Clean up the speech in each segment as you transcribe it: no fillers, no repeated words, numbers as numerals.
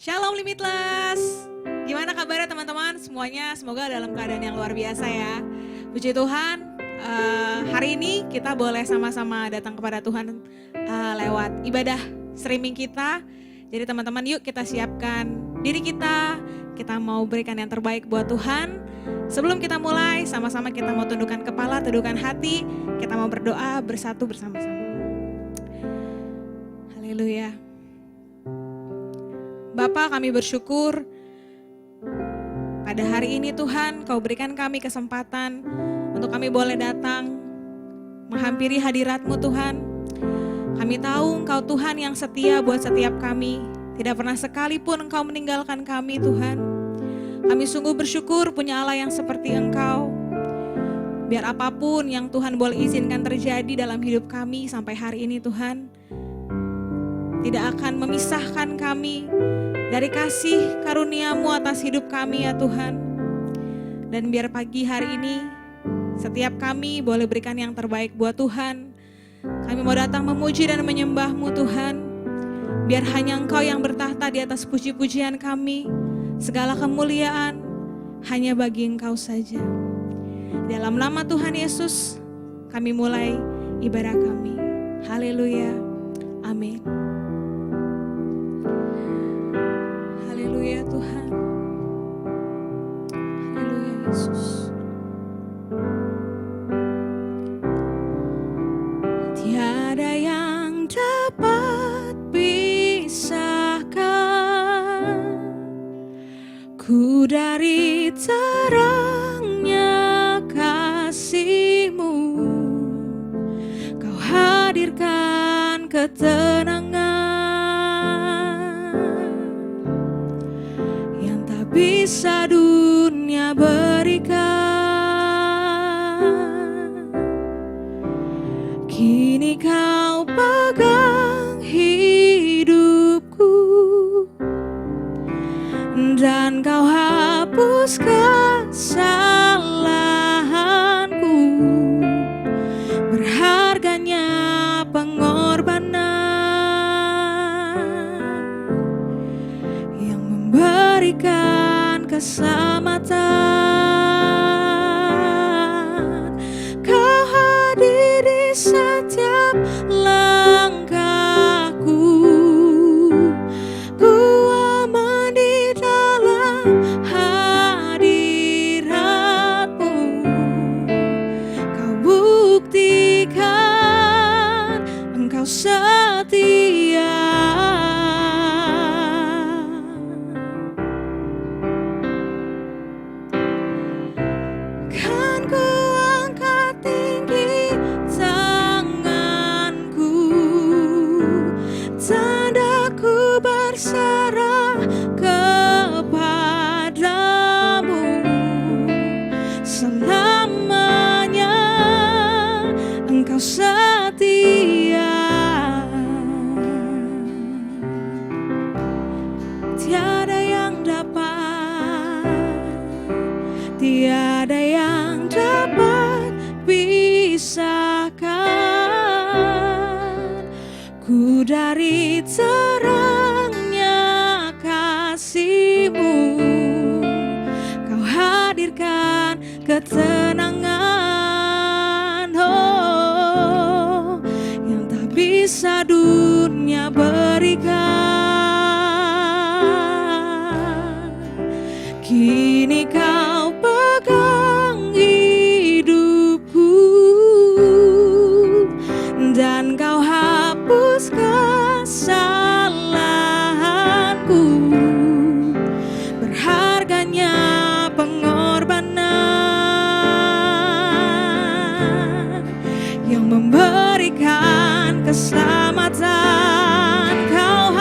Shalom Limitless. Gimana kabarnya teman-teman? Semuanya semoga dalam keadaan yang luar biasa ya. Puji Tuhan, hari ini kita boleh sama-sama datang kepada Tuhan lewat ibadah streaming kita. Jadi teman-teman yuk kita siapkan diri kita mau berikan yang terbaik buat Tuhan. Sebelum kita mulai, sama-sama kita mau tundukkan kepala, tundukkan hati, kita mau berdoa bersatu bersama-sama. Haleluya. Bapa, kami bersyukur pada hari ini Tuhan, Kau berikan kami kesempatan untuk kami boleh datang menghampiri hadirat-Mu Tuhan. Kami tahu Engkau Tuhan yang setia buat setiap kami. Tidak pernah sekalipun Engkau meninggalkan kami Tuhan. Kami sungguh bersyukur punya Allah yang seperti Engkau. Biar apapun yang Tuhan boleh izinkan terjadi dalam hidup kami sampai hari ini Tuhan, tidak akan memisahkan kami dari kasih karunia-Mu atas hidup kami ya Tuhan. Dan biar pagi hari ini setiap kami boleh berikan yang terbaik buat Tuhan. Kami mau datang memuji dan menyembah-Mu Tuhan. Biar hanya Engkau yang bertahta di atas puji-pujian kami. Segala kemuliaan hanya bagi Engkau saja. Dalam nama Tuhan Yesus kami mulai ibadah kami. Haleluya. Amin. Haleluya Tuhan. Haleluya Yesus. Tiada yang dapat pisahkan ku dari terangnya kasih-Mu. Kau hadirkan ketenangan yang tak bisa dunia berikan. Kini Kau pegang hidupku dan Kau hapus kesalahanku. Berharganya pengorbanan yang memberikan keselamatan. Kau hadir di setiap langkahku. Ku aman di dalam hadirat-Mu. Kau buktikan Engkau setia. Kan ku angkat tinggi tanganku, tanda ku berserah kepadamu. Selamanya Engkau setia. Tiada yang dapat, tiada yang dapat pisahkan ku dari terangnya kasih-Mu. Kau hadirkan ketenangan yang tak bisa dunia berikan. Kini Kau pegang hidupku dan Kau hapus kesalahanku. Berharganya pengorbanan yang memberikan keselamatan. Kau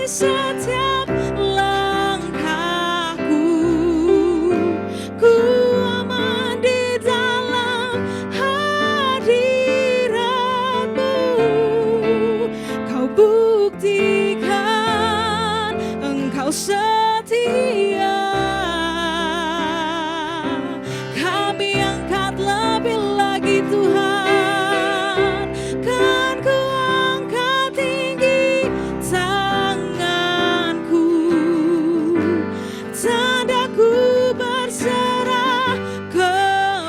setiap langkahku. Ku aman di dalam hadirat-Mu. Kau buktikan Engkau setia. Kami angkat lebih lagi Tuhan, kan ku angkat tinggi tanganku, tanda ku berserah kepadamu.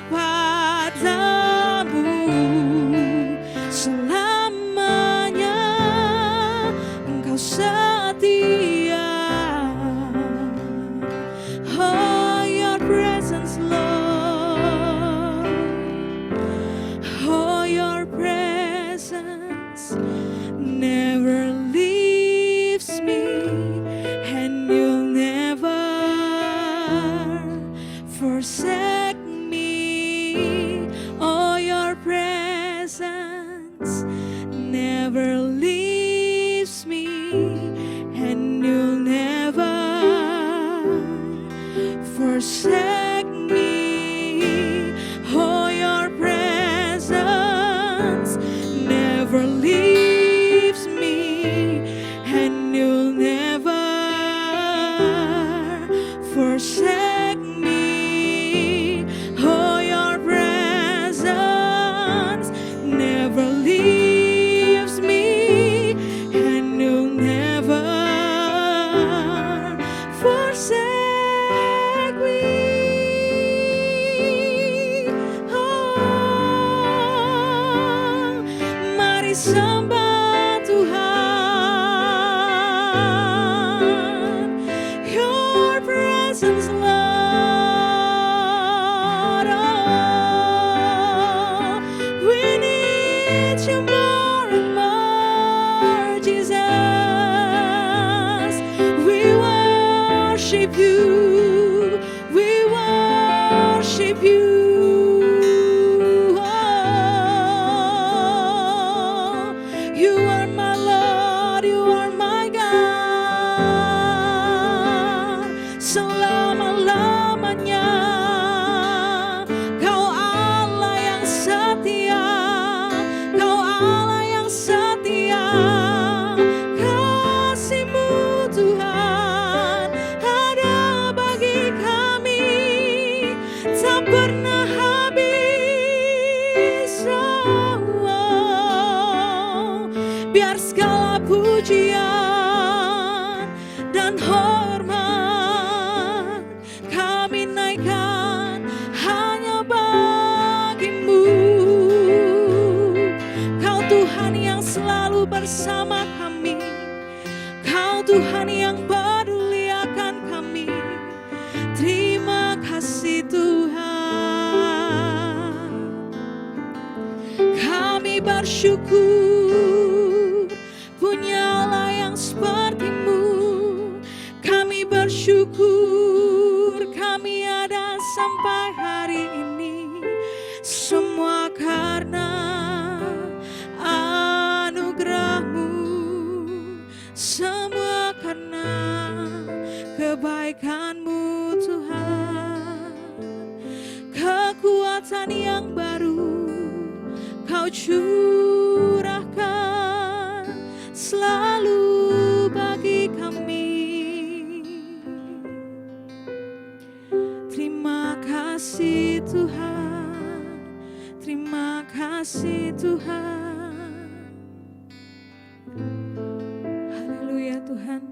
Selamanya Engkau setia. Oh, your presence, Lord. Oh, your presence never leaves me, and you'll never forsake me. Oh, your presence never leaves me, and you'll never forsake me. Oh, your presence never leaves me, and you'll never forsake me. Oh, your presence never leaves me, and you'll never forsake me. Oh, mari sembah Tuhan. Your presence, Lord. Oh, we need you more and more, Jesus. We worship you. We worship you. Oh, you are my Lord, you are my God. Selama-lamanya Kau Allah yang setia. Kau Allah yang setia. Kasih-Mu Tuhan ada bagi kami, tak pernah habis. Oh, biar segala pujian dan hormat kami naikkan hanya bagi-Mu. Kau Tuhan yang selalu bersama kami. Kau Tuhan yang peduli akan kami. Terima kasih Tuhan. Kami bersyukur punya Allah yang seperti-Mu. Kami bersyukur kami ada sampai hari ini. Semua karena anugerah-Mu, semua karena kebaikan-Mu Tuhan. Kekuatan yang baru Kau curahkan selalu bagi kami. Terima kasih Tuhan. Terima kasih Tuhan. Haleluya Tuhan.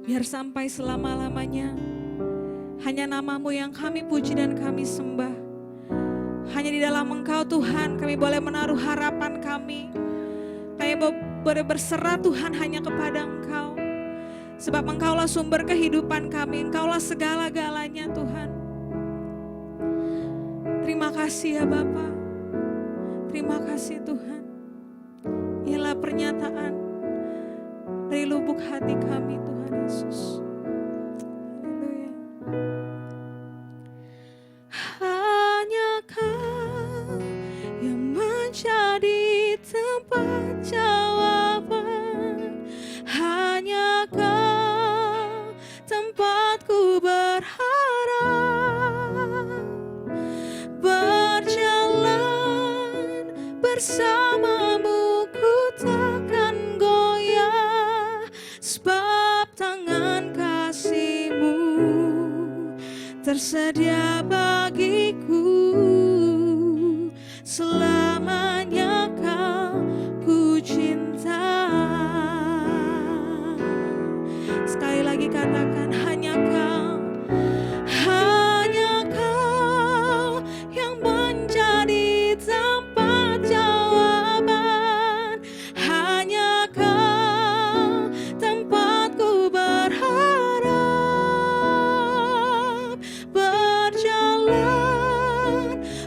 Biar sampai selama-lamanya hanya nama-Mu yang kami puji dan kami sembah. Hanya di dalam Engkau Tuhan kami boleh menaruh harapan kami. Kami boleh berserah Tuhan hanya kepada Engkau. Sebab Engkaulah sumber kehidupan kami. Engkaulah segala-galanya Tuhan. Terima kasih ya Bapa. Terima kasih Tuhan. Inilah pernyataan dari lubuk hati kami Tuhan Yesus. Haleluya. Hanya Kau yang menjadi tempat jawab tersedia bagiku. Selamanya Kau ku cinta. Sekali lagi katakan, hanya Kau yang menjadi tempat jawaban. Hanya Kau tempatku berharap. Berjalan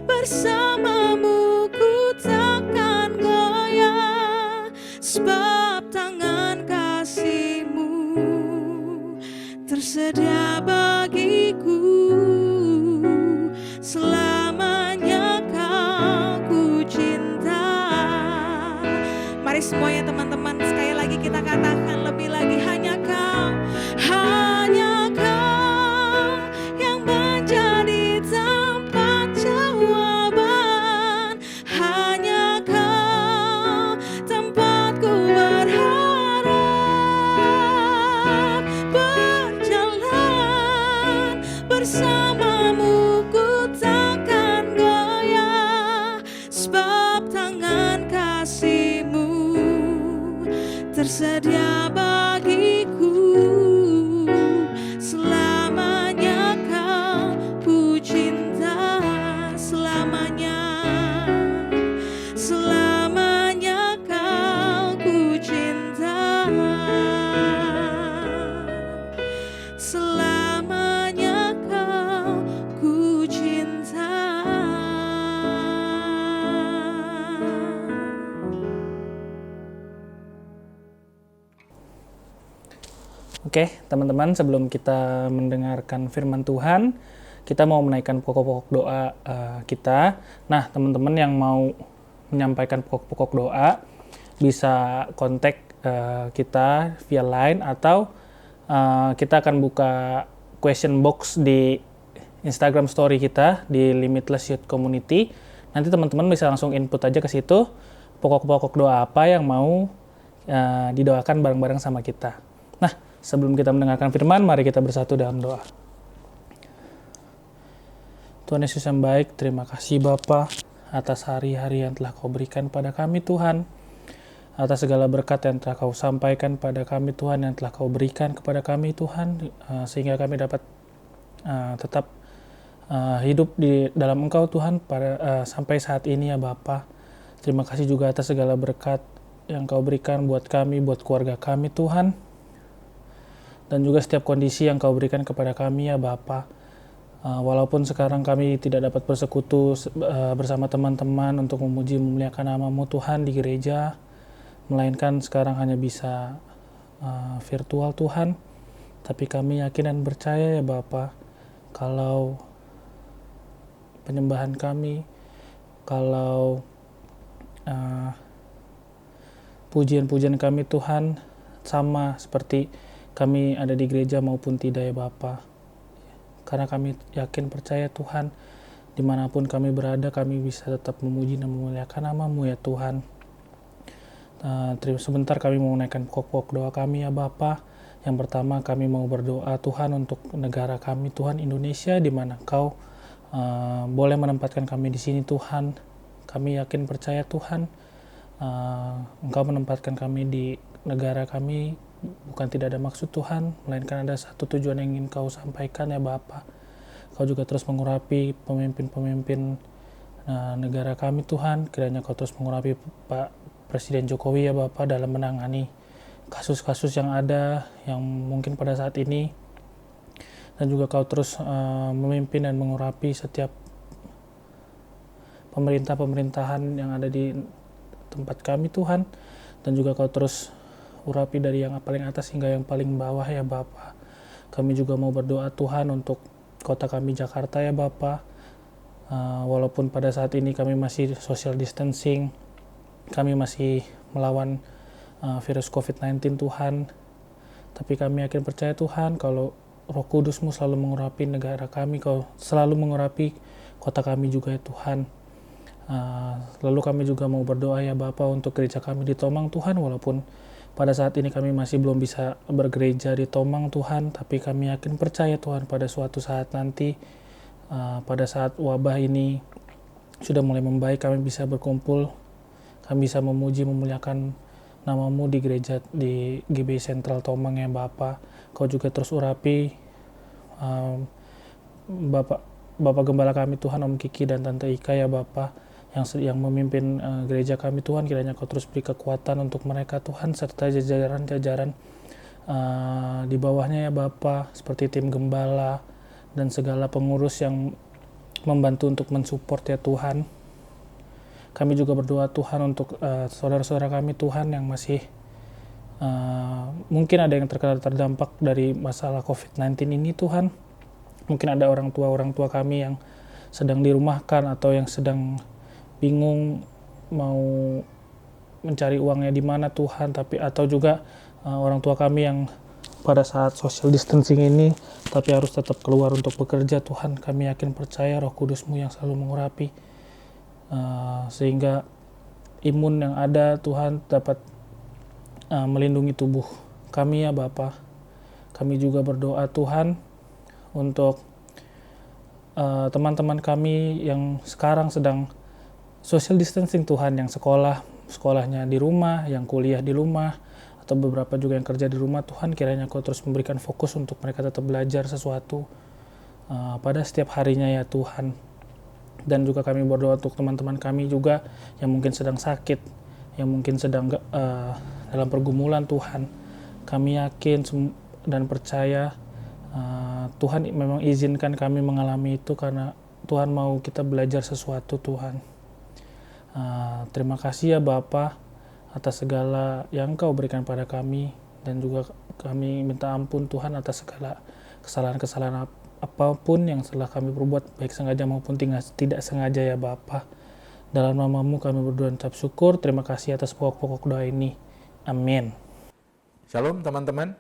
bersamamu ku takkan goyah, sebab tangan kasih-Mu tersedia bagiku. Selamanya Kau ku cinta. Mari semuanya teman-teman, sekali lagi kita katakan lebih lagi, hanya Kau yang menjadi tempat jawaban. Hanya Kau tempatku berharap. Berjalan bersamamu ku takkan goyah, sebab tangan kasih-Mu tersedia bagiku. Selamanya Kau ku cinta. Selamanya Kau ku cinta. Selamanya Kau ku cinta. Oke, teman-teman, sebelum kita mendengarkan firman Tuhan, kita mau menaikkan pokok-pokok doa kita. Nah, teman-teman yang mau menyampaikan pokok-pokok doa bisa kontak kita via line, atau kita akan buka question box di Instagram story kita di Limitless Youth Community. Nanti teman-teman bisa langsung input aja ke situ pokok-pokok doa apa yang mau didoakan bareng-bareng sama kita. Nah, sebelum kita mendengarkan firman, mari kita bersatu dalam doa. Tuhan Yesus yang baik, terima kasih Bapa atas hari-hari yang telah Kau berikan pada kami Tuhan, atas segala berkat yang telah Kau sampaikan pada kami Tuhan, yang telah Kau berikan kepada kami Tuhan, sehingga kami dapat tetap hidup di dalam Engkau Tuhan sampai saat ini ya Bapa. Terima kasih juga atas segala berkat yang Kau berikan buat kami, buat keluarga kami Tuhan, dan juga setiap kondisi yang Kau berikan kepada kami ya Bapa. Walaupun sekarang kami tidak dapat bersekutu bersama teman-teman untuk memuji memuliakan nama-Mu Tuhan di gereja, melainkan sekarang hanya bisa virtual Tuhan, tapi kami yakin dan percaya ya Bapa, kalau penyembahan kami, kalau pujian-pujian kami Tuhan sama seperti kami ada di gereja maupun tidak ya Bapa. Karena kami yakin percaya Tuhan, dimanapun kami berada kami bisa tetap memuji dan memuliakan nama-Mu ya Tuhan. Sebentar kami mau menaikkan pokok-pokok doa kami ya Bapa. Yang pertama kami mau berdoa Tuhan untuk negara kami Tuhan, Indonesia, di mana Kau boleh menempatkan kami di sini Tuhan. Kami yakin percaya Tuhan, Engkau menempatkan kami di negara kami bukan tidak ada maksud Tuhan, melainkan ada satu tujuan yang ingin Kau sampaikan ya Bapa. Kau juga terus mengurapi pemimpin-pemimpin negara kami Tuhan. Kiranya Kau terus mengurapi Pak Presiden Jokowi ya Bapa dalam menangani kasus-kasus yang ada yang mungkin pada saat ini, dan juga Kau terus memimpin dan mengurapi setiap pemerintahan yang ada di tempat kami Tuhan, dan juga Kau terus urapi dari yang paling atas hingga yang paling bawah ya Bapa. Kami juga mau berdoa Tuhan untuk kota kami Jakarta ya Bapa. Walaupun pada saat ini kami masih social distancing, kami masih melawan virus COVID-19 Tuhan, tapi kami yakin percaya Tuhan kalau Roh Kudus-Mu selalu mengurapi negara kami, Kau selalu mengurapi kota kami juga ya Tuhan. Lalu kami juga mau berdoa ya Bapa untuk gereja kami di Tomang Tuhan, walaupun Pada saat ini kami masih belum bisa bergereja di Tomang Tuhan, tapi kami yakin percaya Tuhan pada suatu saat nanti, pada saat wabah ini sudah mulai membaik, kami bisa berkumpul, kami bisa memuji memuliakan namamu di gereja di GBI Sentral Tomang ya Bapa. Kau juga terus urapi Bapak Gembala kami Tuhan, Om Kiki dan Tante Ika ya Bapa, yang memimpin gereja kami Tuhan. Kiranya Kau terus beri kekuatan untuk mereka Tuhan, serta jajaran-jajaran di bawahnya ya Bapa, seperti tim gembala dan segala pengurus yang membantu untuk mensupport ya Tuhan. Kami juga berdoa Tuhan untuk saudara-saudara kami Tuhan yang masih mungkin ada yang terdampak dari masalah COVID-19 ini Tuhan. Mungkin ada orang tua kami yang sedang dirumahkan atau yang sedang bingung mau mencari uangnya di mana Tuhan, atau juga orang tua kami yang pada saat social distancing ini tapi harus tetap keluar untuk bekerja Tuhan. Kami yakin percaya Roh Kudus-Mu yang selalu mengurapi sehingga imun yang ada Tuhan dapat melindungi tubuh kami ya Bapa. Kami juga berdoa Tuhan untuk teman-teman kami yang sekarang sedang social distancing Tuhan, yang sekolahnya di rumah, yang kuliah di rumah, atau beberapa juga yang kerja di rumah Tuhan. Kiranya Kau terus memberikan fokus untuk mereka tetap belajar sesuatu pada setiap harinya ya Tuhan. Dan juga kami berdoa untuk teman-teman kami juga yang mungkin sedang sakit, yang mungkin sedang dalam pergumulan Tuhan. Kami yakin dan percaya Tuhan memang izinkan kami mengalami itu karena Tuhan mau kita belajar sesuatu Tuhan. Terima kasih ya Bapa atas segala yang Kau berikan pada kami, dan juga kami minta ampun Tuhan atas segala kesalahan-kesalahan apapun yang telah kami perbuat, baik sengaja maupun tidak sengaja ya Bapa. Dalam nama-Mu kami berdoa dan ucap syukur. Terima kasih atas pokok-pokok doa ini. Amin. Shalom teman-teman.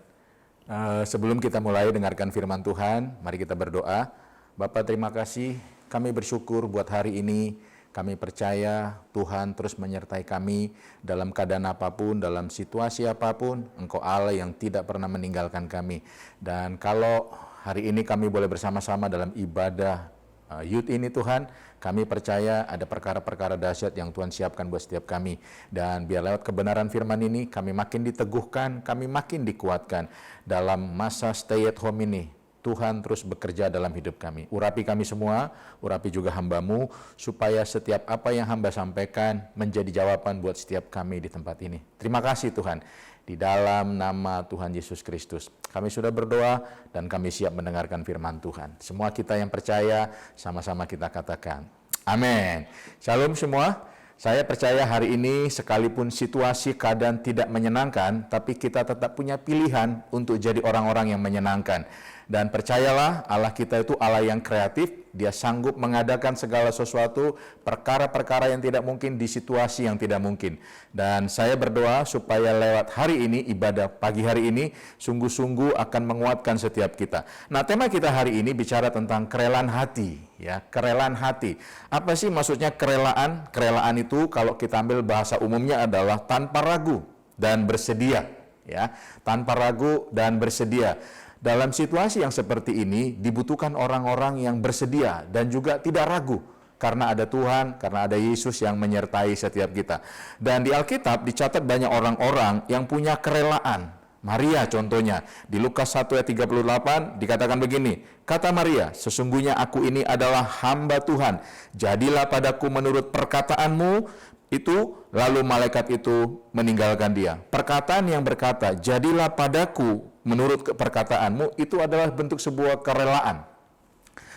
Sebelum kita mulai dengarkan firman Tuhan, mari kita berdoa. Bapa, terima kasih, kami bersyukur buat hari ini. Kami percaya Tuhan terus menyertai kami dalam keadaan apapun, dalam situasi apapun. Engkau Allah yang tidak pernah meninggalkan kami. Dan kalau hari ini kami boleh bersama-sama dalam ibadah youth ini Tuhan, kami percaya ada perkara-perkara dahsyat yang Tuhan siapkan buat setiap kami. Dan biar lewat kebenaran firman ini, kami makin diteguhkan, kami makin dikuatkan dalam masa stay at home ini. Tuhan terus bekerja dalam hidup kami. Urapi kami semua, urapi juga hamba-Mu, supaya setiap apa yang hamba sampaikan menjadi jawaban buat setiap kami di tempat ini. Terima kasih Tuhan. Di dalam nama Tuhan Yesus Kristus, kami sudah berdoa dan kami siap mendengarkan firman Tuhan. Semua kita yang percaya, sama-sama kita katakan, amin. Shalom semua. Saya percaya hari ini sekalipun situasi keadaan tidak menyenangkan, tapi kita tetap punya pilihan untuk jadi orang-orang yang menyenangkan. Dan percayalah, Allah kita itu Allah yang kreatif. Dia sanggup mengadakan segala sesuatu, perkara-perkara yang tidak mungkin di situasi yang tidak mungkin. Dan saya berdoa supaya lewat hari ini, ibadah pagi hari ini, sungguh-sungguh akan menguatkan setiap kita. Nah, tema kita hari ini bicara tentang kerelaan hati. Ya, kerelaan hati. Apa sih maksudnya kerelaan? Kerelaan itu kalau kita ambil bahasa umumnya adalah tanpa ragu dan bersedia. Ya, tanpa ragu dan bersedia. Dalam situasi yang seperti ini dibutuhkan orang-orang yang bersedia dan juga tidak ragu, karena ada Tuhan, karena ada Yesus yang menyertai setiap kita. Dan di Alkitab dicatat banyak orang-orang yang punya kerelaan. Maria contohnya, di Lukas 1 ayat 38 dikatakan begini, kata Maria, sesungguhnya aku ini adalah hamba Tuhan, jadilah padaku menurut perkataanmu itu, lalu malaikat itu meninggalkan dia. Perkataan yang berkata, jadilah padaku menurut perkataanmu, itu adalah bentuk sebuah kerelaan.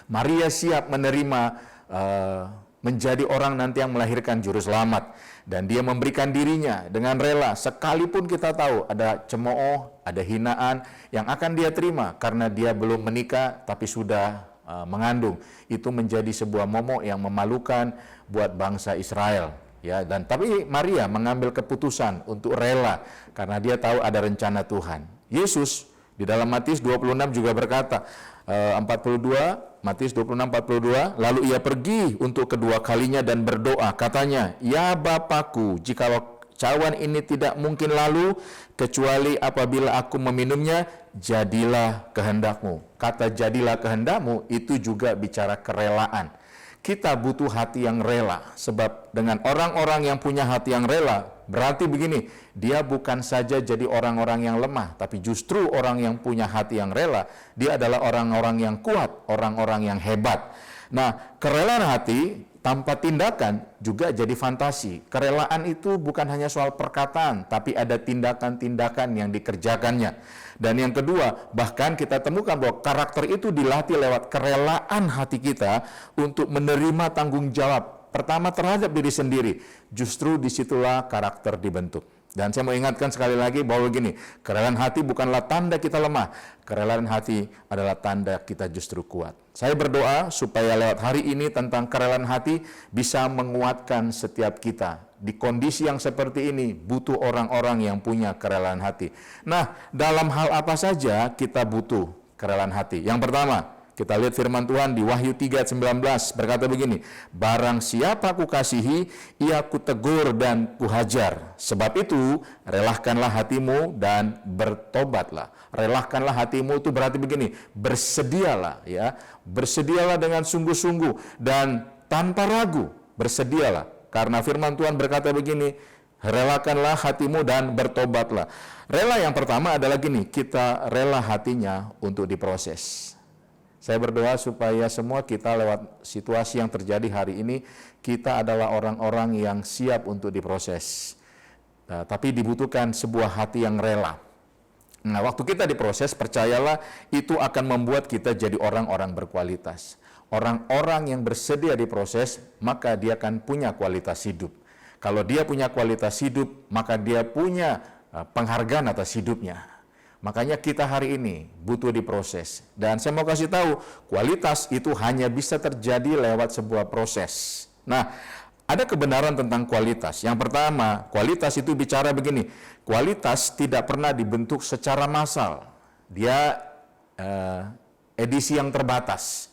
Maria siap menerima menjadi orang nanti yang melahirkan juru selamat. Dan dia memberikan dirinya dengan rela, sekalipun kita tahu ada cemooh, ada hinaan yang akan dia terima karena dia belum menikah tapi sudah mengandung. Itu menjadi sebuah momok yang memalukan buat bangsa Israel. Ya, dan tapi Maria mengambil keputusan untuk rela karena dia tahu ada rencana Tuhan. Yesus di dalam Matius 26 juga berkata 42, Matius 26:42, lalu ia pergi untuk kedua kalinya dan berdoa, katanya, ya Bapakku, Cawan ini tidak mungkin lalu kecuali apabila aku meminumnya, jadilah kehendakmu. Kata jadilah kehendakmu itu juga bicara kerelaan. Kita butuh hati yang rela, sebab dengan orang-orang yang punya hati yang rela, berarti begini, dia bukan saja jadi orang-orang yang lemah, tapi justru orang yang punya hati yang rela, dia adalah orang-orang yang kuat, orang-orang yang hebat. Nah, kerelaan hati tanpa tindakan juga jadi fantasi. Kerelaan itu bukan hanya soal perkataan, tapi ada tindakan-tindakan yang dikerjakannya. Dan yang kedua, bahkan kita temukan bahwa karakter itu dilatih lewat kerelaan hati kita untuk menerima tanggung jawab. Pertama terhadap diri sendiri, justru disitulah karakter dibentuk. Dan saya mau ingatkan sekali lagi bahwa begini, kerelaan hati bukanlah tanda kita lemah, kerelaan hati adalah tanda kita justru kuat. Saya berdoa supaya lewat hari ini tentang kerelaan hati bisa menguatkan setiap kita. Di kondisi yang seperti ini butuh orang-orang yang punya kerelaan hati. Nah, dalam hal apa saja kita butuh kerelaan hati? Yang pertama, kita lihat firman Tuhan di Wahyu 3:19 berkata begini, barang siapa kukasihi, ia kutegur dan kuhajar. Sebab itu, relahkanlah hatimu dan bertobatlah. Relahkanlah hatimu itu berarti begini, bersedialah ya. Bersedialah dengan sungguh-sungguh dan tanpa ragu, bersedialah. Karena firman Tuhan berkata begini, relakanlah hatimu dan bertobatlah. Rela yang pertama adalah gini, kita rela hatinya untuk diproses. Saya berdoa supaya semua kita lewat situasi yang terjadi hari ini, kita adalah orang-orang yang siap untuk diproses. Tapi dibutuhkan sebuah hati yang rela. Nah, waktu kita diproses, percayalah itu akan membuat kita jadi orang-orang berkualitas. Orang-orang yang bersedia diproses, maka dia akan punya kualitas hidup. Kalau dia punya kualitas hidup, maka dia punya penghargaan atas hidupnya. Makanya kita hari ini butuh diproses. Dan saya mau kasih tahu, kualitas itu hanya bisa terjadi lewat sebuah proses. Nah, ada kebenaran tentang kualitas. Yang pertama, kualitas itu bicara begini, kualitas tidak pernah dibentuk secara massal. Dia edisi yang terbatas.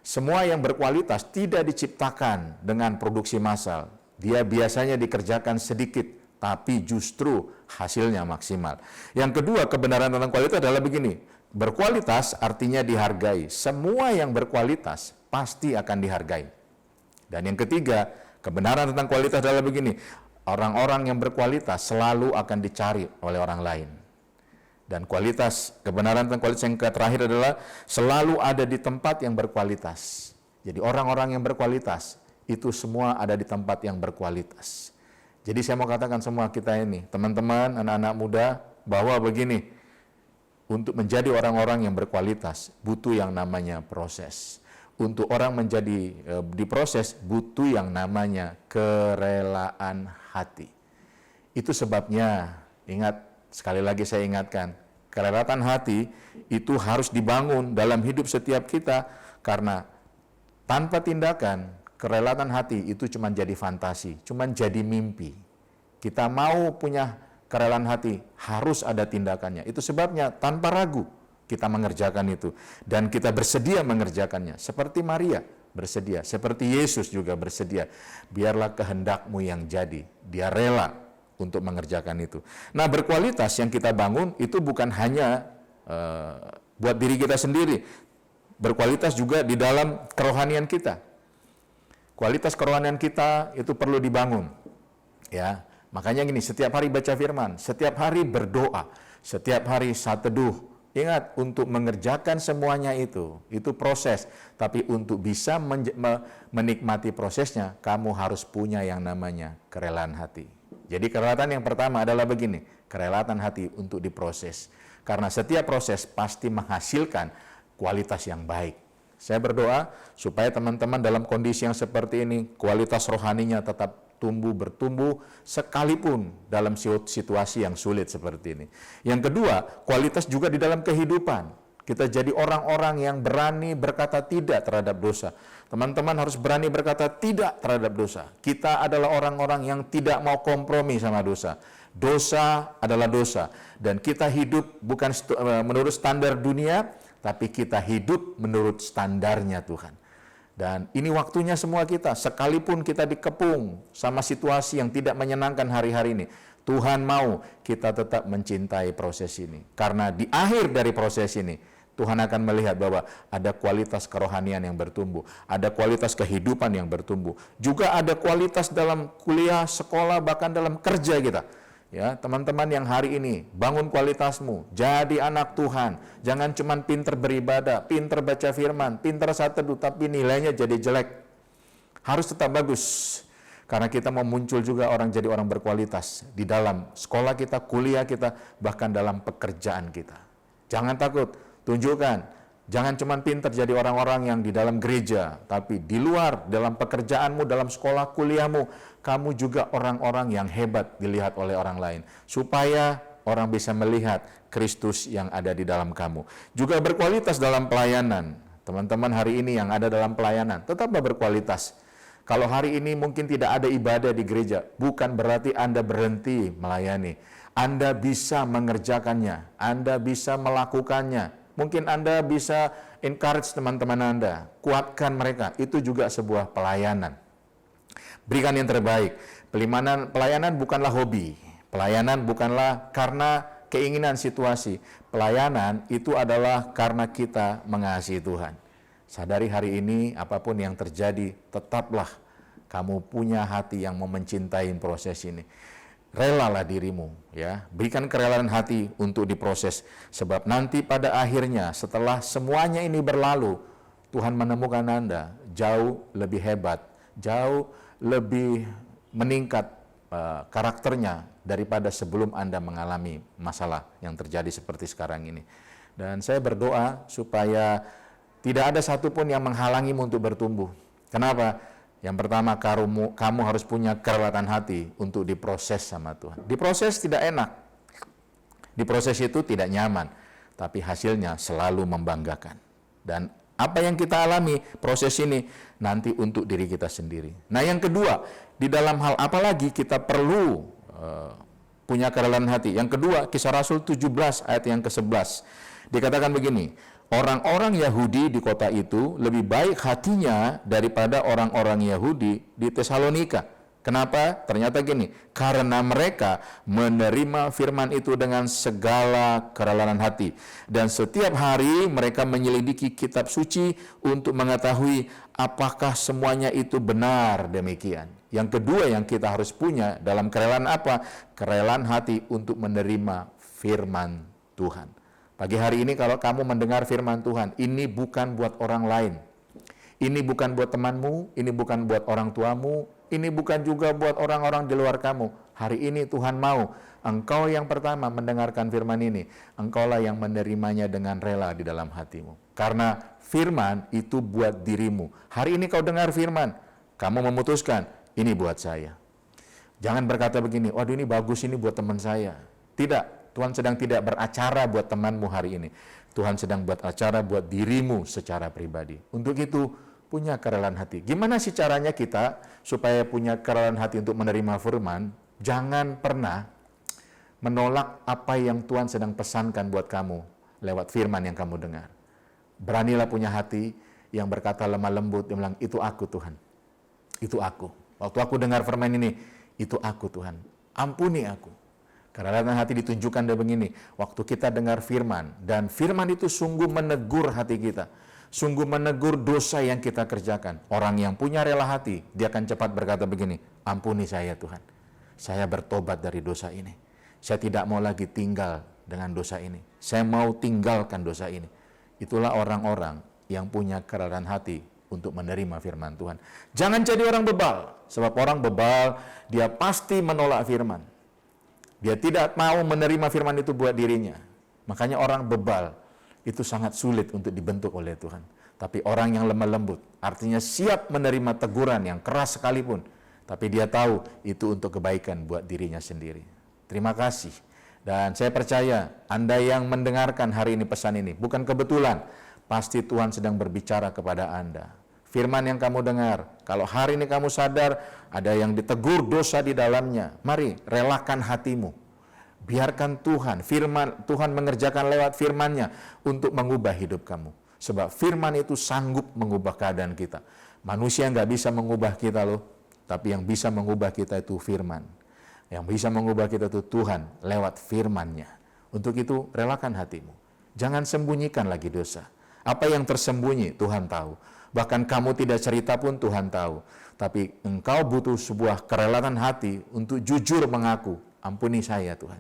Semua yang berkualitas tidak diciptakan dengan produksi massal. Dia biasanya dikerjakan sedikit, tapi justru hasilnya maksimal. Yang kedua, kebenaran tentang kualitas adalah begini, berkualitas artinya dihargai. Semua yang berkualitas pasti akan dihargai. Dan yang ketiga, kebenaran tentang kualitas adalah begini, orang-orang yang berkualitas selalu akan dicari oleh orang lain. Dan kualitas, kebenaran tentang kualitas yang terakhir adalah selalu ada di tempat yang berkualitas. Jadi orang-orang yang berkualitas, itu semua ada di tempat yang berkualitas. Jadi saya mau katakan semua kita ini, teman-teman, anak-anak muda, bahwa begini, untuk menjadi orang-orang yang berkualitas, butuh yang namanya proses. Untuk orang menjadi diproses, butuh yang namanya kerelaan hati. Itu sebabnya, ingat, sekali lagi saya ingatkan, kerelaan hati itu harus dibangun dalam hidup setiap kita, karena tanpa tindakan, kerelaan hati itu cuma jadi fantasi, cuma jadi mimpi. Kita mau punya kerelaan hati, harus ada tindakannya. Itu sebabnya tanpa ragu kita mengerjakan itu. Dan kita bersedia mengerjakannya. Seperti Maria bersedia, seperti Yesus juga bersedia. Biarlah kehendakmu yang jadi. Dia rela untuk mengerjakan itu. Nah, berkualitas yang kita bangun itu bukan hanya buat diri kita sendiri. Berkualitas juga di dalam kerohanian kita. Kualitas kerohanian kita itu perlu dibangun. Ya, makanya gini, setiap hari baca firman, setiap hari berdoa, setiap hari saat teduh. Ingat, untuk mengerjakan semuanya itu proses. Tapi untuk bisa menikmati prosesnya, kamu harus punya yang namanya kerelaan hati. Jadi kerelaan yang pertama adalah begini, kerelaan hati untuk diproses. Karena setiap proses pasti menghasilkan kualitas yang baik. Saya berdoa supaya teman-teman dalam kondisi yang seperti ini, kualitas rohaninya tetap bertumbuh sekalipun dalam situasi yang sulit seperti ini. Yang kedua, kualitas juga di dalam kehidupan. Kita jadi orang-orang yang berani berkata tidak terhadap dosa. Teman-teman harus berani berkata tidak terhadap dosa. Kita adalah orang-orang yang tidak mau kompromi sama dosa. Dosa adalah dosa. Dan kita hidup bukan menurut standar dunia, tapi kita hidup menurut standarnya Tuhan. Dan ini waktunya semua kita, sekalipun kita dikepung sama situasi yang tidak menyenangkan hari-hari ini, Tuhan mau kita tetap mencintai proses ini. Karena di akhir dari proses ini, Tuhan akan melihat bahwa ada kualitas kerohanian yang bertumbuh, ada kualitas kehidupan yang bertumbuh, juga ada kualitas dalam kuliah, sekolah, bahkan dalam kerja kita. Ya, teman-teman yang hari ini bangun kualitasmu, jadi anak Tuhan. Jangan cuma pinter beribadah, pinter baca firman, pinter saat teduh, tapi nilainya jadi jelek. Harus tetap bagus. Karena kita mau muncul juga orang jadi orang berkualitas di dalam sekolah kita, kuliah kita, bahkan dalam pekerjaan kita. Jangan takut, tunjukkan. Jangan cuma pintar jadi orang-orang yang di dalam gereja, tapi di luar, dalam pekerjaanmu, dalam sekolah, kuliahmu, kamu juga orang-orang yang hebat dilihat oleh orang lain. Supaya orang bisa melihat Kristus yang ada di dalam kamu. Juga berkualitas dalam pelayanan. Teman-teman hari ini yang ada dalam pelayanan, tetaplah berkualitas. Kalau hari ini mungkin tidak ada ibadah di gereja, bukan berarti Anda berhenti melayani. Anda bisa mengerjakannya, Anda bisa melakukannya. Mungkin Anda bisa encourage teman-teman Anda, kuatkan mereka. Itu juga sebuah pelayanan. Berikan yang terbaik. Pelayanan bukanlah hobi. Pelayanan bukanlah karena keinginan situasi. Pelayanan itu adalah karena kita mengasihi Tuhan. Sadari hari ini apapun yang terjadi, tetaplah kamu punya hati yang mau mencintai proses ini. Relalah dirimu, ya. Berikan kerelaan hati untuk diproses. Sebab nanti pada akhirnya setelah semuanya ini berlalu, Tuhan menemukan Anda jauh lebih hebat, jauh lebih meningkat karakternya daripada sebelum Anda mengalami masalah yang terjadi seperti sekarang ini. Dan saya berdoa supaya tidak ada satupun yang menghalangimu untuk bertumbuh. Kenapa? Yang pertama, kamu harus punya kerelaan hati untuk diproses sama Tuhan. Diproses tidak enak. Diproses itu tidak nyaman. Tapi hasilnya selalu membanggakan. Dan apa yang kita alami, proses ini nanti untuk diri kita sendiri. Nah yang kedua, di dalam hal apa lagi kita perlu punya kerelaan hati. Yang kedua, Kisah Rasul 17 ayat yang ke-11. Dikatakan begini, orang-orang Yahudi di kota itu lebih baik hatinya daripada orang-orang Yahudi di Tesalonika. Kenapa? Ternyata gini, karena mereka menerima firman itu dengan segala kerelaan hati. Dan setiap hari mereka menyelidiki kitab suci untuk mengetahui apakah semuanya itu benar demikian. Yang kedua yang kita harus punya dalam kerelaan apa? Kerelaan hati untuk menerima firman Tuhan. Pagi hari ini kalau kamu mendengar firman Tuhan, ini bukan buat orang lain. Ini bukan buat temanmu, ini bukan buat orang tuamu, ini bukan juga buat orang-orang di luar kamu. Hari ini Tuhan mau engkau yang pertama mendengarkan firman ini. Engkaulah yang menerimanya dengan rela di dalam hatimu. Karena firman itu buat dirimu. Hari ini kau dengar firman, kamu memutuskan, ini buat saya. Jangan berkata begini, waduh ini bagus, ini buat teman saya. Tidak. Tuhan sedang tidak beracara buat temanmu hari ini. Tuhan sedang buat acara buat dirimu secara pribadi. Untuk itu, punya kerelaan hati. Gimana sih caranya kita supaya punya kerelaan hati untuk menerima firman? Jangan pernah menolak apa yang Tuhan sedang pesankan buat kamu lewat firman yang kamu dengar. Beranilah punya hati yang berkata lemah lembut, yang bilang, itu aku Tuhan. Itu aku. Waktu aku dengar firman ini, itu aku Tuhan. Ampuni aku. Kerelaan hati ditunjukkan dari begini, waktu kita dengar firman, dan firman itu sungguh menegur hati kita, sungguh menegur dosa yang kita kerjakan. Orang yang punya rela hati, dia akan cepat berkata begini, ampuni saya Tuhan, saya bertobat dari dosa ini, saya tidak mau lagi tinggal dengan dosa ini, saya mau tinggalkan dosa ini. Itulah orang-orang yang punya kerelaan hati untuk menerima firman Tuhan. Jangan jadi orang bebal, sebab orang bebal, dia pasti menolak firman. Dia tidak mau menerima firman itu buat dirinya. Makanya orang bebal itu sangat sulit untuk dibentuk oleh Tuhan. Tapi orang yang lemah lembut, artinya siap menerima teguran yang keras sekalipun. Tapi dia tahu itu untuk kebaikan buat dirinya sendiri. Terima kasih. Dan saya percaya Anda yang mendengarkan hari ini pesan ini, bukan kebetulan. Pasti Tuhan sedang berbicara kepada Anda. Firman yang kamu dengar, kalau hari ini kamu sadar ada yang ditegur dosa di dalamnya, mari relakan hatimu. Biarkan Tuhan mengerjakan lewat firman-Nya untuk mengubah hidup kamu. Sebab firman itu sanggup mengubah keadaan kita. Manusia nggak bisa mengubah kita loh, tapi yang bisa mengubah kita itu firman. Yang bisa mengubah kita itu Tuhan lewat firman-Nya. Untuk itu relakan hatimu. Jangan sembunyikan lagi dosa. Apa yang tersembunyi Tuhan tahu. Bahkan kamu tidak cerita pun Tuhan tahu. Tapi engkau butuh sebuah kerelaan hati untuk jujur mengaku, ampuni saya Tuhan.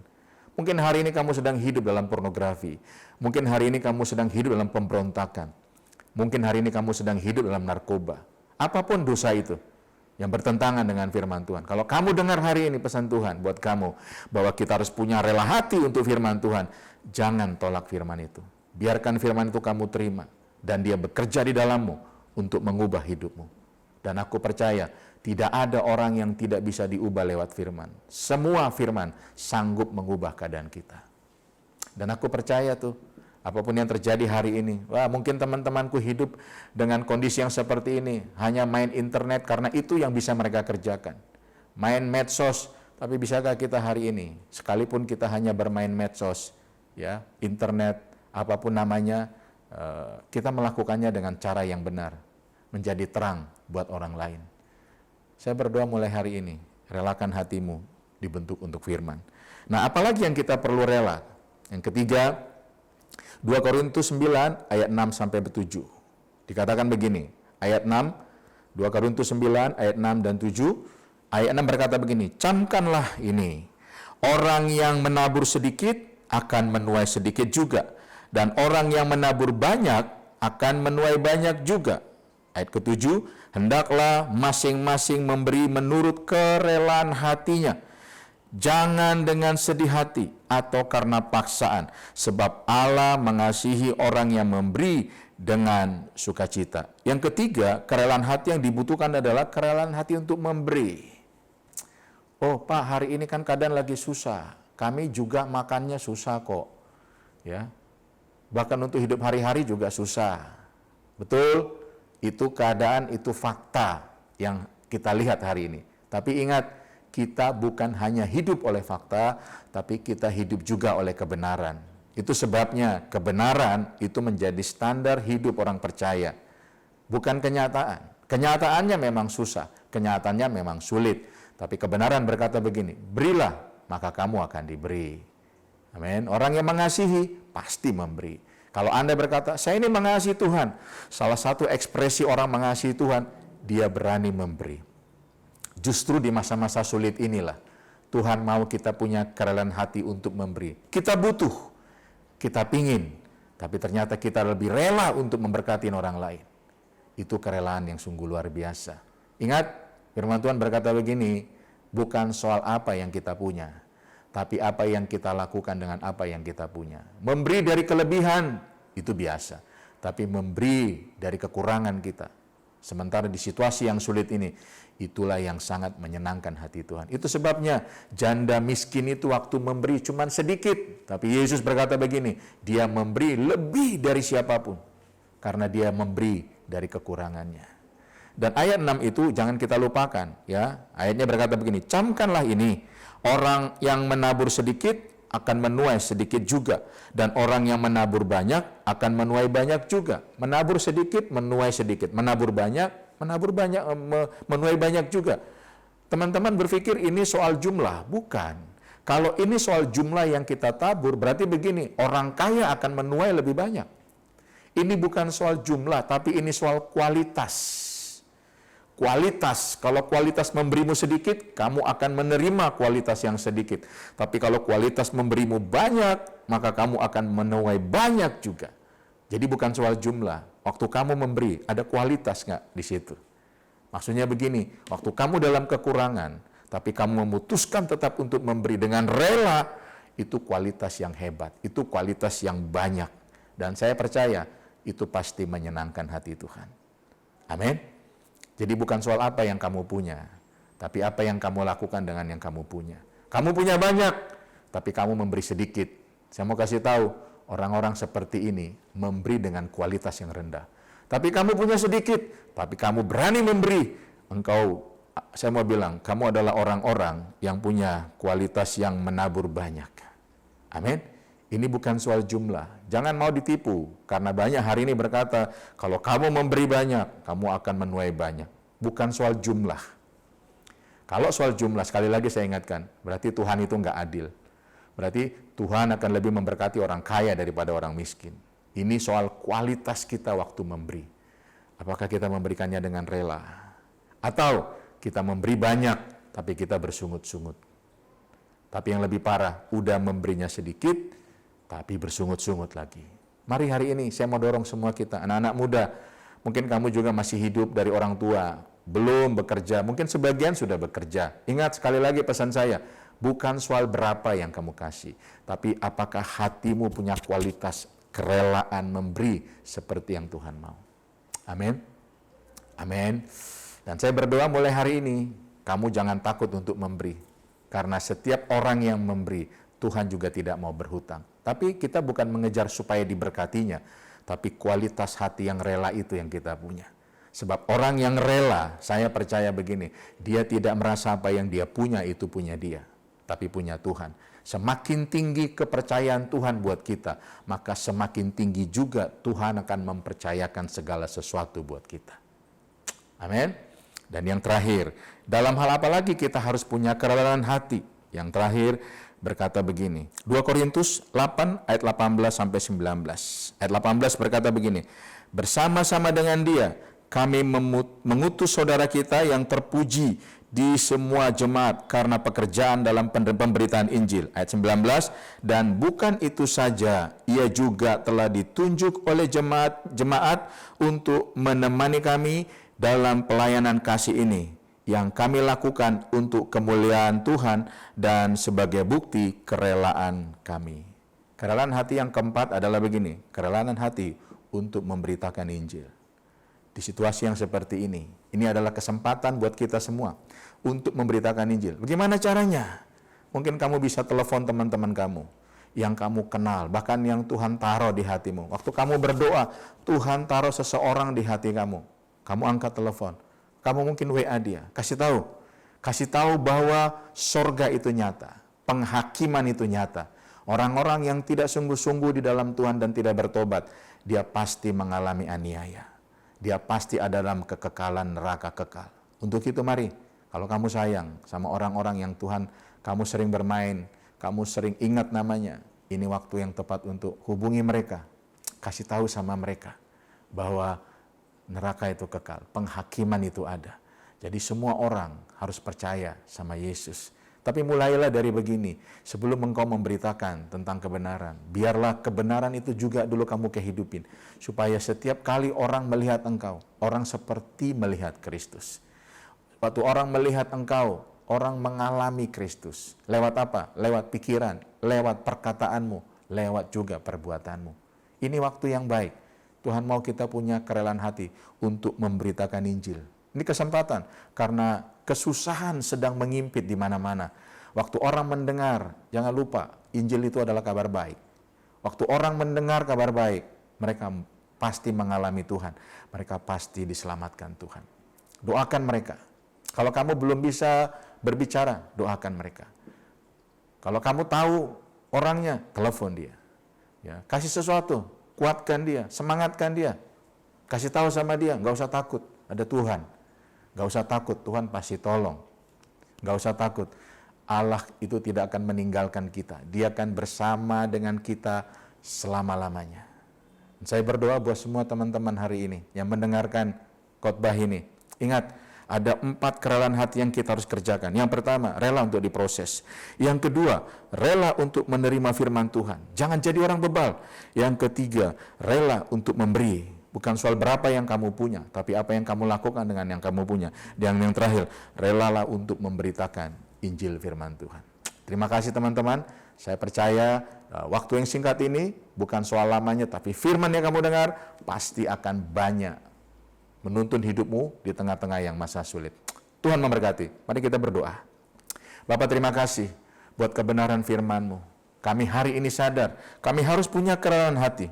Mungkin hari ini kamu sedang hidup dalam pornografi. Mungkin hari ini kamu sedang hidup dalam pemberontakan. Mungkin hari ini kamu sedang hidup dalam narkoba. Apapun dosa itu yang bertentangan dengan firman Tuhan. Kalau kamu dengar hari ini pesan Tuhan buat kamu, bahwa kita harus punya rela hati untuk firman Tuhan, jangan tolak firman itu. Biarkan firman itu kamu terima, dan dia bekerja di dalammu untuk mengubah hidupmu. Dan aku percaya, tidak ada orang yang tidak bisa diubah lewat firman. Semua firman sanggup mengubah keadaan kita. Dan aku percaya tuh, apapun yang terjadi hari ini, wah mungkin teman-temanku hidup dengan kondisi yang seperti ini, hanya main internet karena itu yang bisa mereka kerjakan. Main medsos, tapi bisakah kita hari ini, sekalipun kita hanya bermain medsos, ya, internet, apapun namanya, kita melakukannya dengan cara yang benar, menjadi terang buat orang lain. Saya berdoa mulai hari ini, relakan hatimu dibentuk untuk firman. Nah, apalagi yang kita perlu rela? Yang ketiga, 2 Korintus 9 ayat 6 sampai 7. Dikatakan begini, ayat 6, 2 Korintus 9 ayat 6 dan 7. Ayat 6 berkata begini, camkanlah ini, orang yang menabur sedikit akan menuai sedikit juga, dan orang yang menabur banyak akan menuai banyak juga. Ayat ke-7, hendaklah masing-masing memberi menurut kerelaan hatinya, jangan dengan sedih hati atau karena paksaan, sebab Allah mengasihi orang yang memberi dengan sukacita. Yang ketiga, kerelaan hati yang dibutuhkan adalah kerelaan hati untuk memberi. Oh Pak, hari ini kan keadaan lagi susah, kami juga makannya susah kok, ya. Bahkan untuk hidup hari-hari juga susah. Betul? Itu keadaan, itu fakta yang kita lihat hari ini. Tapi ingat, kita bukan hanya hidup oleh fakta, tapi kita hidup juga oleh kebenaran. Itu sebabnya kebenaran itu menjadi standar hidup orang percaya. Bukan kenyataan. Kenyataannya memang susah, kenyataannya memang sulit. Tapi kebenaran berkata begini, berilah, maka kamu akan diberi. Amin. Orang yang mengasihi pasti memberi. Kalau Anda berkata, saya ini mengasihi Tuhan, salah satu ekspresi orang mengasihi Tuhan, dia berani memberi. Justru di masa-masa sulit inilah, Tuhan mau kita punya kerelaan hati untuk memberi. Kita butuh, kita pingin, tapi ternyata kita lebih rela untuk memberkati orang lain. Itu kerelaan yang sungguh luar biasa. Ingat, firman Tuhan berkata begini, bukan soal apa yang kita punya, tapi apa yang kita lakukan dengan apa yang kita punya. Memberi dari kelebihan, itu biasa. Tapi memberi dari kekurangan kita. Sementara di situasi yang sulit ini, itulah yang sangat menyenangkan hati Tuhan. Itu sebabnya janda miskin itu waktu memberi cuma sedikit. Tapi Yesus berkata begini, dia memberi lebih dari siapapun. Karena dia memberi dari kekurangannya. Dan ayat 6 itu jangan kita lupakan. Ya, ayatnya berkata begini, camkanlah ini, orang yang menabur sedikit akan menuai sedikit juga. Dan orang yang menabur banyak akan menuai banyak juga. Menabur sedikit, menuai sedikit. Menabur banyak, menuai banyak juga. Teman-teman berpikir ini soal jumlah. Bukan. Kalau ini soal jumlah yang kita tabur, berarti begini, orang kaya akan menuai lebih banyak. Ini bukan soal jumlah, tapi ini soal kualitas. Kualitas, kalau kualitas memberimu sedikit, kamu akan menerima kualitas yang sedikit. Tapi kalau kualitas memberimu banyak, maka kamu akan menuai banyak juga. Jadi bukan soal jumlah. Waktu kamu memberi, ada kualitas nggak di situ? Maksudnya begini, waktu kamu dalam kekurangan, tapi kamu memutuskan tetap untuk memberi dengan rela, itu kualitas yang hebat, itu kualitas yang banyak. Dan saya percaya, itu pasti menyenangkan hati Tuhan. Amin. Jadi bukan soal apa yang kamu punya, tapi apa yang kamu lakukan dengan yang kamu punya. Kamu punya banyak, tapi kamu memberi sedikit. Saya mau kasih tahu, orang-orang seperti ini memberi dengan kualitas yang rendah. Tapi kamu punya sedikit, tapi kamu berani memberi. Engkau, saya mau bilang, kamu adalah orang-orang yang punya kualitas yang menabur banyak. Amin. Ini bukan soal jumlah. Jangan mau ditipu. Karena banyak hari ini berkata, kalau kamu memberi banyak, kamu akan menuai banyak. Bukan soal jumlah. Kalau soal jumlah, sekali lagi saya ingatkan, berarti Tuhan itu nggak adil. Berarti Tuhan akan lebih memberkati orang kaya daripada orang miskin. Ini soal kualitas kita waktu memberi. Apakah kita memberikannya dengan rela? Atau kita memberi banyak, tapi kita bersungut-sungut. Tapi yang lebih parah, udah memberinya sedikit, tapi bersungut-sungut lagi. Mari hari ini saya mau dorong semua kita, anak-anak muda. Mungkin kamu juga masih hidup dari orang tua, belum bekerja, mungkin sebagian sudah bekerja. Ingat sekali lagi pesan saya, bukan soal berapa yang kamu kasih, tapi apakah hatimu punya kualitas kerelaan memberi seperti yang Tuhan mau. Amin. Amin. Dan saya berdoa mulai hari ini, kamu jangan takut untuk memberi. Karena setiap orang yang memberi, Tuhan juga tidak mau berhutang. Tapi kita bukan mengejar supaya diberkatinya, tapi kualitas hati yang rela itu yang kita punya. Sebab orang yang rela, saya percaya begini, dia tidak merasa apa yang dia punya itu punya dia, tapi punya Tuhan. Semakin tinggi kepercayaan Tuhan buat kita, maka semakin tinggi juga Tuhan akan mempercayakan segala sesuatu buat kita. Amin. Dan yang terakhir, dalam hal apa lagi kita harus punya kerelaan hati? Yang terakhir berkata begini, 2 Korintus 8 ayat 18 sampai 19. Ayat 18 berkata begini, bersama-sama dengan dia kami mengutus saudara kita yang terpuji di semua jemaat karena pekerjaan dalam pemberitaan Injil. Ayat 19, dan bukan itu saja, ia juga telah ditunjuk oleh jemaat untuk menemani kami dalam pelayanan kasih ini yang kami lakukan untuk kemuliaan Tuhan dan sebagai bukti kerelaan kami. Kerelaan hati yang keempat adalah begini, kerelaan hati untuk memberitakan Injil. Di situasi yang seperti ini adalah kesempatan buat kita semua untuk memberitakan Injil. Bagaimana caranya? Mungkin kamu bisa telepon teman-teman kamu yang kamu kenal, bahkan yang Tuhan taruh di hatimu. Waktu kamu berdoa, Tuhan taruh seseorang di hati kamu. Kamu angkat telepon, kamu mungkin WA dia, kasih tahu bahwa sorga itu nyata, penghakiman itu nyata. Orang-orang yang tidak sungguh-sungguh di dalam Tuhan dan tidak bertobat, dia pasti mengalami aniaya. Dia pasti ada dalam kekekalan neraka kekal. Untuk itu mari, kalau kamu sayang sama orang-orang yang Tuhan, kamu sering bermain, kamu sering ingat namanya, ini waktu yang tepat untuk hubungi mereka. Kasih tahu sama mereka bahwa neraka itu kekal, penghakiman itu ada. Jadi semua orang harus percaya sama Yesus. Tapi mulailah dari begini, sebelum engkau memberitakan tentang kebenaran, biarlah kebenaran itu juga dulu kamu kehidupin. Supaya setiap kali orang melihat engkau, orang seperti melihat Kristus. Waktu orang melihat engkau, orang mengalami Kristus. Lewat apa? Lewat pikiran, lewat perkataanmu, lewat juga perbuatanmu. Ini waktu yang baik. Tuhan mau kita punya kerelaan hati untuk memberitakan Injil. Ini kesempatan, karena kesusahan sedang mengimpit di mana-mana. Waktu orang mendengar, jangan lupa, Injil itu adalah kabar baik. Waktu orang mendengar kabar baik, mereka pasti mengalami Tuhan. Mereka pasti diselamatkan Tuhan. Doakan mereka. Kalau kamu belum bisa berbicara, doakan mereka. Kalau kamu tahu orangnya, telepon dia. Ya, kasih sesuatu. Kuatkan dia, semangatkan dia. Kasih tahu sama dia, nggak usah takut, ada Tuhan. Nggak usah takut, Tuhan pasti tolong. Nggak usah takut, Allah itu tidak akan meninggalkan kita. Dia akan bersama dengan kita selama-lamanya. Saya berdoa buat semua teman-teman hari ini yang mendengarkan khotbah ini. Ingat, ada 4 kerelaan hati yang kita harus kerjakan. Yang pertama, rela untuk diproses. Yang kedua, rela untuk menerima firman Tuhan. Jangan jadi orang bebal. Yang ketiga, rela untuk memberi. Bukan soal berapa yang kamu punya, tapi apa yang kamu lakukan dengan yang kamu punya. Dan yang terakhir, relalah untuk memberitakan Injil firman Tuhan. Terima kasih teman-teman. Saya percaya waktu yang singkat ini bukan soal lamanya, tapi firman yang kamu dengar pasti akan banyak menuntun hidupmu di tengah-tengah yang masa sulit. Tuhan memberkati. Mari kita berdoa. Bapa, terima kasih buat kebenaran firman-Mu. Kami hari ini sadar, kami harus punya kerelaan hati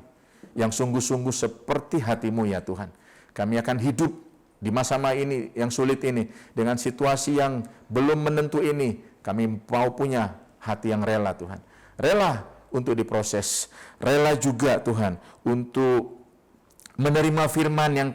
yang sungguh-sungguh seperti hati-Mu ya Tuhan. Kami akan hidup di masa ini yang sulit ini, dengan situasi yang belum menentu ini, kami mau punya hati yang rela Tuhan. Rela untuk diproses. Rela juga Tuhan untuk menerima firman yang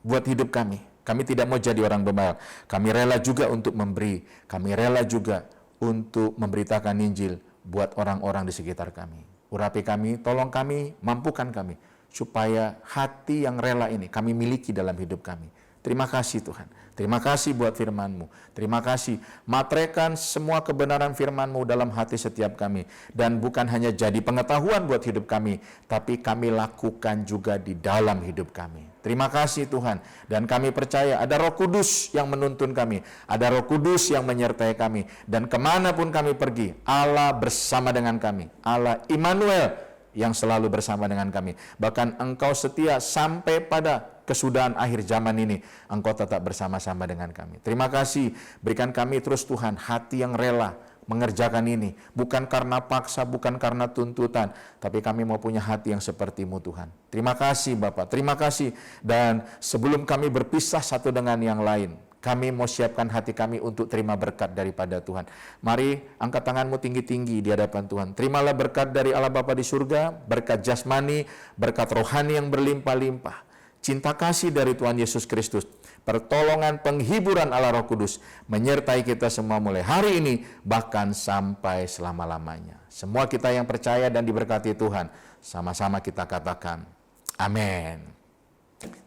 buat hidup kami. Kami tidak mau jadi orang bebal. Kami rela juga untuk memberi. Kami rela juga untuk memberitakan Injil buat orang-orang di sekitar kami. Urapi kami, tolong kami, mampukan kami, supaya hati yang rela ini kami miliki dalam hidup kami. Terima kasih Tuhan. Terima kasih buat firman-Mu. Terima kasih. Matrekan semua kebenaran firman-Mu dalam hati setiap kami. Dan bukan hanya jadi pengetahuan buat hidup kami, tapi kami lakukan juga di dalam hidup kami. Terima kasih Tuhan. Dan kami percaya ada Roh Kudus yang menuntun kami. Ada Roh Kudus yang menyertai kami. Dan kemanapun kami pergi, Allah bersama dengan kami. Allah Immanuel yang selalu bersama dengan kami. Bahkan Engkau setia sampai pada kesudahan akhir zaman ini. Engkau tetap bersama-sama dengan kami. Terima kasih. Berikan kami terus Tuhan hati yang rela mengerjakan ini. Bukan karena paksa, bukan karena tuntutan. Tapi kami mau punya hati yang seperti-Mu Tuhan. Terima kasih Bapak. Terima kasih. Dan sebelum kami berpisah satu dengan yang lain, kami mau siapkan hati kami untuk terima berkat daripada Tuhan. Mari angkat tanganmu tinggi-tinggi di hadapan Tuhan. Terimalah berkat dari Allah Bapa di surga, berkat jasmani, berkat rohani yang berlimpah-limpah. Cinta kasih dari Tuhan Yesus Kristus, pertolongan penghiburan Allah Roh Kudus, menyertai kita semua mulai hari ini, bahkan sampai selama-lamanya. Semua kita yang percaya dan diberkati Tuhan, sama-sama kita katakan, amin.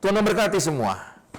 Tuhan memberkati semua.